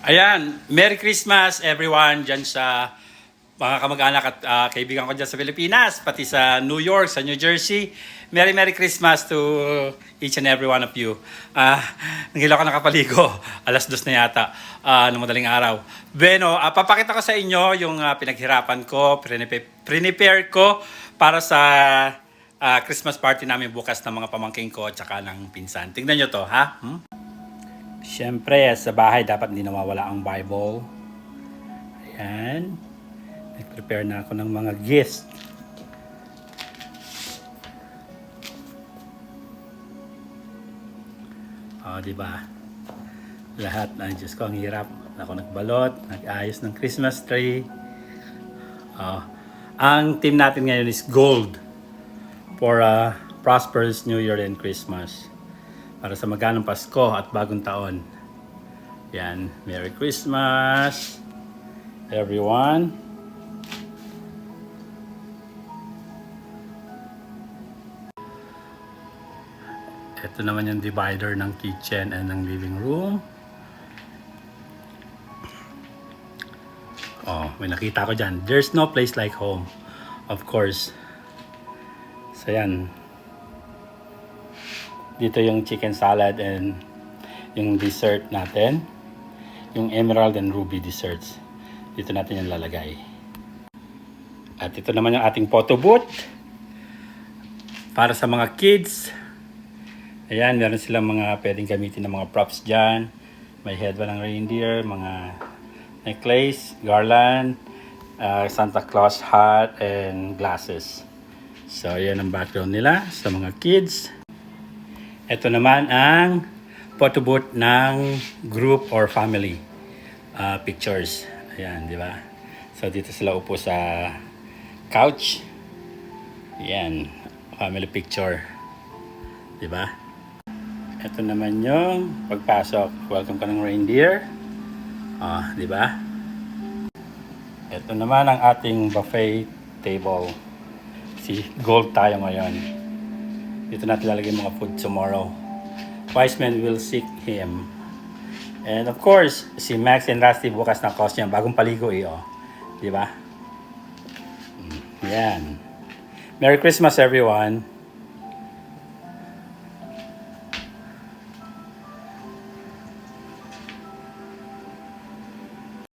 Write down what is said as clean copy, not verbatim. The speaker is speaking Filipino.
Ayan, Merry Christmas everyone dyan sa mga kamag-anak at kaibigan ko dyan sa Pilipinas, pati sa New York, sa New Jersey. Merry Christmas to each and every one of you. Nangila ko nakapaligo, alas 2 na yata ng madaling araw. Bueno, papakita ko sa inyo yung pinaghirapan ko, prepare ko para sa Christmas party namin bukas ng mga pamangking ko at saka ng pinsan. Tingnan nyo to, ha? Siyempre, sa bahay dapat hindi nawawala ang Bible. Ayan. Nag-prepare na ako ng mga gifts. Diba? Lahat na Diyos ko, ang hirap. Ako nagbalot, nag-ayos ng Christmas tree. Ang team natin ngayon is gold for a prosperous New Year and Christmas. Para sa maganang Pasko at bagong taon. Yan. Merry Christmas, everyone. Ito naman yung divider ng kitchen and ng living room. May nakita ko dyan. There's no place like home. Of course. So yan. Dito yung chicken salad and yung dessert natin. Yung emerald and ruby desserts. Dito natin yung lalagay. At ito naman yung ating photo booth. Para sa mga kids. Ayan, meron silang mga pwedeng gamitin ng mga props dyan. May headband ng reindeer, mga necklace, garland, Santa Claus hat, and glasses. So, yan ang background nila sa mga kids. Ito naman ang photo booth ng group or family pictures. Ayan, di ba? So, dito sila upo sa couch. Ayan, family picture. Di ba? Ito naman yung pagpasok. Welcome ka ng reindeer. Di ba? Ito naman ang ating buffet table. Gold tayo ngayon. Dito natin lalagay mga food tomorrow. Wise men will seek him. And of course, si Max and Rusty bukas na costume. Bagong paligo Di ba? Yan. Merry Christmas everyone.